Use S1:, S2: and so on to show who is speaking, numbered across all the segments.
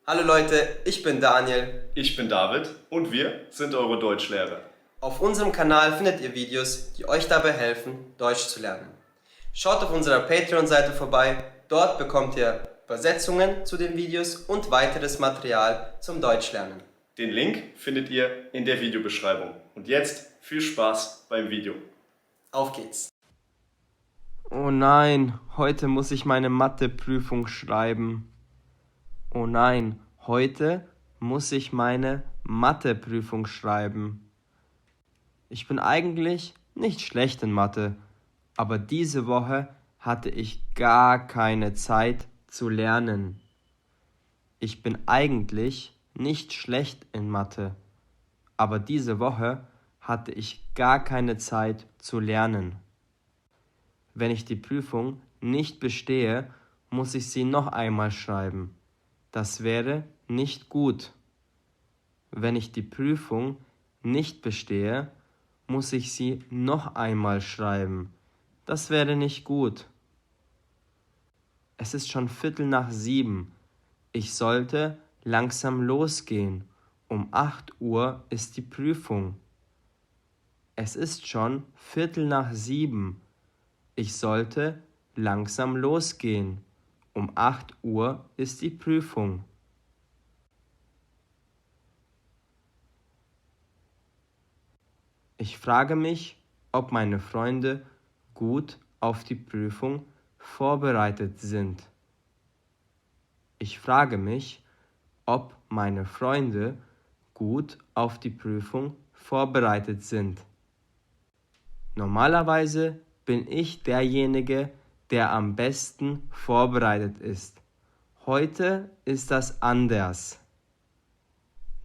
S1: Hallo Leute, ich bin Daniel.
S2: Ich bin David und wir sind eure Deutschlehrer.
S1: Auf unserem Kanal findet ihr Videos, die euch dabei helfen, Deutsch zu lernen. Schaut auf unserer Patreon-Seite vorbei, dort bekommt ihr Übersetzungen zu den Videos und weiteres Material zum Deutschlernen.
S2: Den Link findet ihr in der Videobeschreibung. Und jetzt viel Spaß beim Video.
S1: Auf geht's!
S3: Oh nein, heute muss ich meine Matheprüfung schreiben. Oh nein, heute muss ich meine Matheprüfung schreiben. Ich bin eigentlich nicht schlecht in Mathe, aber diese Woche hatte ich gar keine Zeit zu lernen. Ich bin eigentlich nicht schlecht in Mathe, aber diese Woche hatte ich gar keine Zeit zu lernen. Wenn ich die Prüfung nicht bestehe, muss ich sie noch einmal schreiben. Das wäre nicht gut. Wenn ich die Prüfung nicht bestehe, muss ich sie noch einmal schreiben. Das wäre nicht gut. Es ist schon 6:15. Ich sollte langsam losgehen. Um 8 Uhr ist die Prüfung. Es ist schon 6:15. Ich sollte langsam losgehen. Um 8 Uhr ist die Prüfung. Ich frage mich, ob meine Freunde gut auf die Prüfung vorbereitet sind. Ich frage mich, ob meine Freunde gut auf die Prüfung vorbereitet sind. Normalerweise bin ich derjenige, der am besten vorbereitet ist. Heute ist das anders.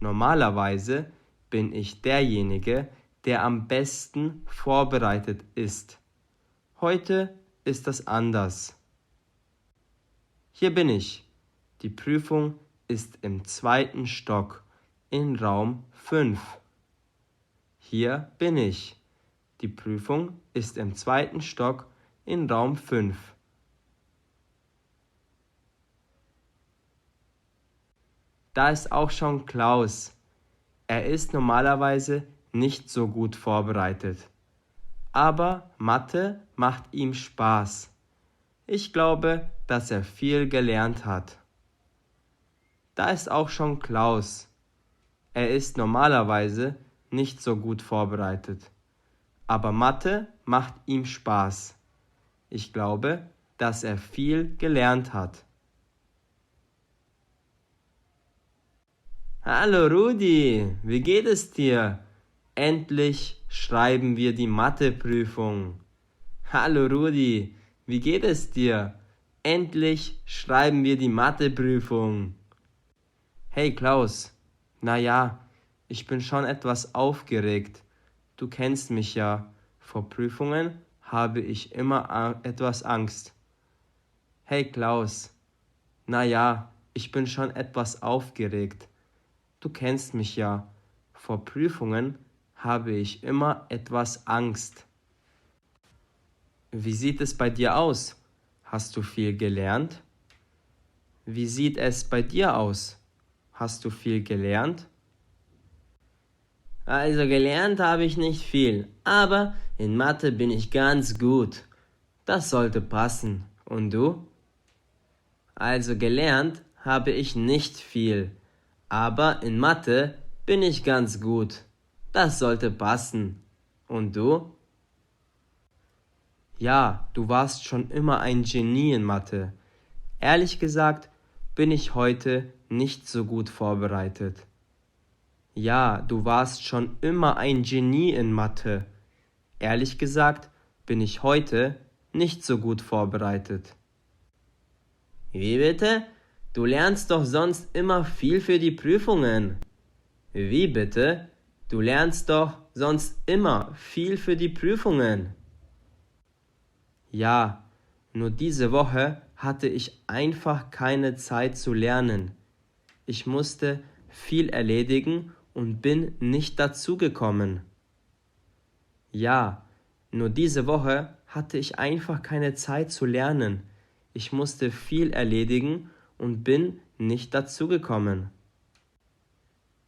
S3: Normalerweise bin ich derjenige, der am besten vorbereitet ist. Heute ist das anders. Hier bin ich. Die Prüfung ist im 2. Stock in Raum 5. Hier bin ich. Die Prüfung ist im 2. Stock in Raum 5. Da ist auch schon Klaus. Er ist normalerweise nicht so gut vorbereitet. Aber Mathe macht ihm Spaß. Ich glaube, dass er viel gelernt hat. Da ist auch schon Klaus. Er ist normalerweise nicht so gut vorbereitet. Aber Mathe macht ihm Spaß. Ich glaube, dass er viel gelernt hat. Hallo Rudi, wie geht es dir? Endlich schreiben wir die Matheprüfung. Hallo Rudi, wie geht es dir? Endlich schreiben wir die Matheprüfung. Hey Klaus, ich bin schon etwas aufgeregt. Du kennst mich ja. Vor Prüfungen habe ich immer etwas Angst. Hey Klaus, ich bin schon etwas aufgeregt. Du kennst mich ja. Vor Prüfungen habe ich immer etwas Angst. Wie sieht es bei dir aus? Hast du viel gelernt? Wie sieht es bei dir aus? Hast du viel gelernt? Also gelernt habe ich nicht viel, aber in Mathe bin ich ganz gut. Das sollte passen. Und du? Also gelernt habe ich nicht viel, aber in Mathe bin ich ganz gut. Das sollte passen. Und du? Ja, du warst schon immer ein Genie in Mathe. Ehrlich gesagt bin ich heute nicht so gut vorbereitet. Ja, du warst schon immer ein Genie in Mathe. Ehrlich gesagt bin ich heute nicht so gut vorbereitet. Wie bitte? Du lernst doch sonst immer viel für die Prüfungen. Wie bitte? Du lernst doch sonst immer viel für die Prüfungen. Ja, nur diese Woche hatte ich einfach keine Zeit zu lernen. Ich musste viel erledigen und bin nicht dazugekommen. Ja, nur diese Woche hatte ich einfach keine Zeit zu lernen. Ich musste viel erledigen und bin nicht dazugekommen.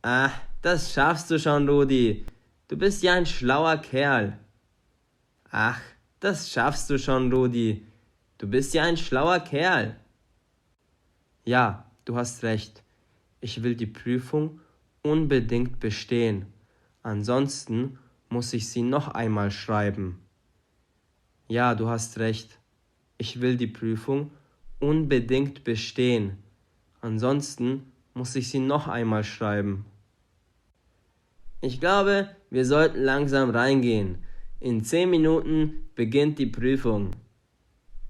S3: Ach, das schaffst du schon, Rudi. Du bist ja ein schlauer Kerl. Ach, das schaffst du schon, Rudi. Du bist ja ein schlauer Kerl. Ja, du hast recht. Ich will die Prüfung unbedingt bestehen. Ansonsten muss ich sie noch einmal schreiben. Ja, du hast recht. Ich will die Prüfung unbedingt bestehen. Ansonsten muss ich sie noch einmal schreiben. Ich glaube, wir sollten langsam reingehen. In 10 Minuten beginnt die Prüfung.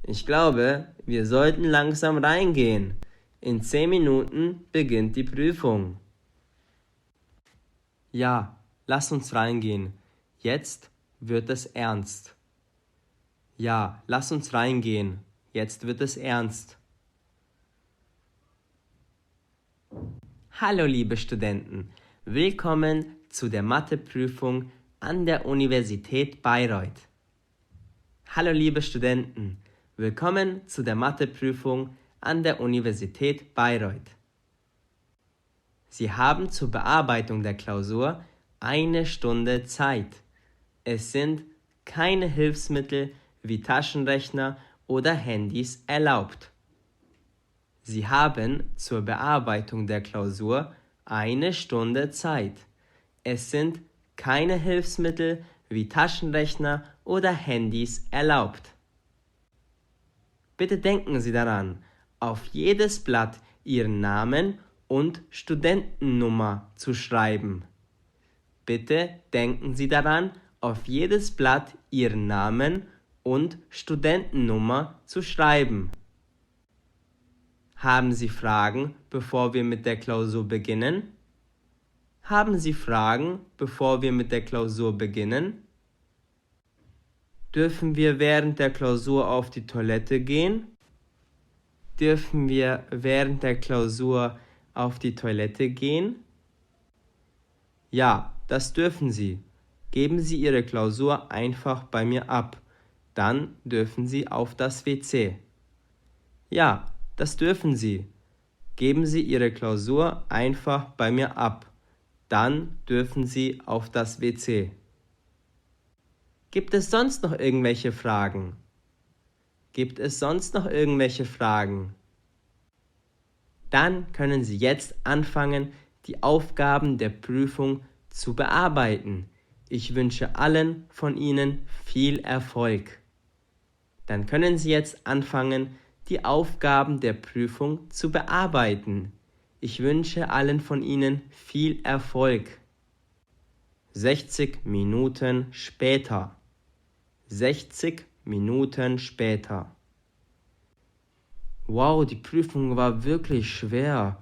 S3: Ich glaube, wir sollten langsam reingehen. In 10 Minuten beginnt die Prüfung. Ja, lass uns reingehen. Jetzt wird es ernst. Ja, lass uns reingehen. Jetzt wird es ernst. Hallo liebe Studenten, willkommen zu der Matheprüfung an der Universität Bayreuth. Hallo liebe Studenten, willkommen zu der Matheprüfung an der Universität Bayreuth. Sie haben zur Bearbeitung der Klausur 1 Stunde Zeit. Es sind keine Hilfsmittel wie Taschenrechner oder Handys erlaubt. Sie haben zur Bearbeitung der Klausur 1 Stunde Zeit. Es sind keine Hilfsmittel wie Taschenrechner oder Handys erlaubt. Bitte denken Sie daran, auf jedes Blatt Ihren Namen und Studentennummer zu schreiben. Bitte denken Sie daran, auf jedes Blatt Ihren Namen und Studentennummer zu schreiben. Haben Sie Fragen, bevor wir mit der Klausur beginnen? Haben Sie Fragen, bevor wir mit der Klausur beginnen? Dürfen wir während der Klausur auf die Toilette gehen? Dürfen wir während der Klausur auf die Toilette gehen? Ja, das dürfen Sie. Geben Sie Ihre Klausur einfach bei mir ab. Dann dürfen Sie auf das WC. Ja, das dürfen Sie. Geben Sie Ihre Klausur einfach bei mir ab. Dann dürfen Sie auf das WC. Gibt es sonst noch irgendwelche Fragen? Gibt es sonst noch irgendwelche Fragen? Dann können Sie jetzt anfangen, die Aufgaben der Prüfung zu bearbeiten. Ich wünsche allen von Ihnen viel Erfolg. Dann können Sie jetzt anfangen, die Aufgaben der Prüfung zu bearbeiten. Ich wünsche allen von Ihnen viel Erfolg. 60 Minuten später. 60 Minuten später. Wow, die Prüfung war wirklich schwer.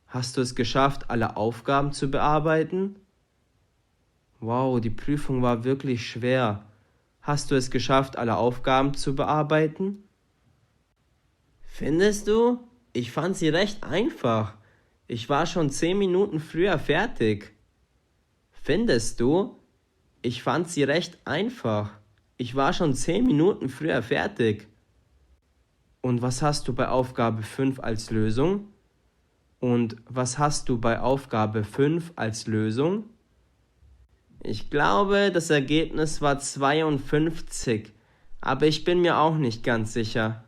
S3: Hast du es geschafft, alle Aufgaben zu bearbeiten? Wow, die Prüfung war wirklich schwer. Hast du es geschafft, alle Aufgaben zu bearbeiten? Findest du? Ich fand sie recht einfach. Ich war schon 10 Minuten früher fertig. Findest du? Ich fand sie recht einfach. Ich war schon 10 Minuten früher fertig. Und was hast du bei Aufgabe 5 als Lösung? Und was hast du bei Aufgabe 5 als Lösung? Ich glaube, das Ergebnis war 52, aber ich bin mir auch nicht ganz sicher.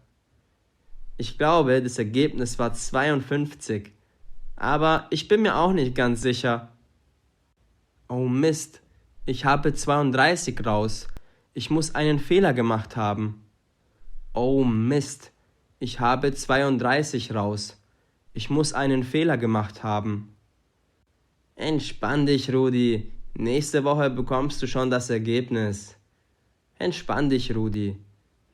S3: Ich glaube, das Ergebnis war 52, aber ich bin mir auch nicht ganz sicher. Oh Mist, ich habe 32 raus. Ich muss einen Fehler gemacht haben. Oh Mist, ich habe 32 raus. Ich muss einen Fehler gemacht haben. Entspann dich, Rudi. Nächste Woche bekommst du schon das Ergebnis. Entspann dich, Rudi.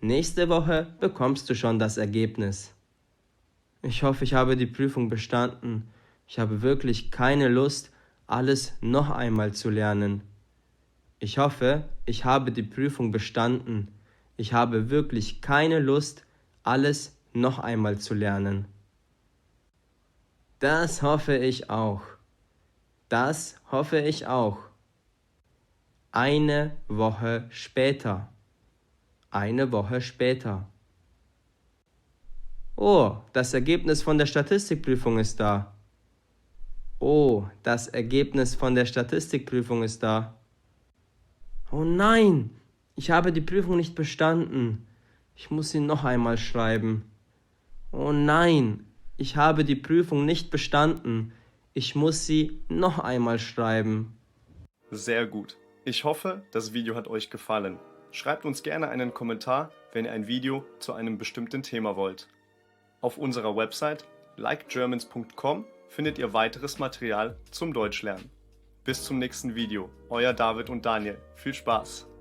S3: Nächste Woche bekommst du schon das Ergebnis. Ich hoffe, ich habe die Prüfung bestanden. Ich habe wirklich keine Lust, alles noch einmal zu lernen. Ich hoffe, ich habe die Prüfung bestanden. Ich habe wirklich keine Lust, alles noch einmal zu lernen. Das hoffe ich auch. Das hoffe ich auch. 1 Woche später. 1 Woche später. Oh, das Ergebnis von der Statistikprüfung ist da. Oh, das Ergebnis von der Statistikprüfung ist da. Oh nein, ich habe die Prüfung nicht bestanden. Ich muss sie noch einmal schreiben. Oh nein, ich habe die Prüfung nicht bestanden. Ich muss sie noch einmal schreiben.
S2: Sehr gut. Ich hoffe, das Video hat euch gefallen. Schreibt uns gerne einen Kommentar, wenn ihr ein Video zu einem bestimmten Thema wollt. Auf unserer Website likegermans.com findet ihr weiteres Material zum Deutschlernen. Bis zum nächsten Video. Euer David und Daniel. Viel Spaß!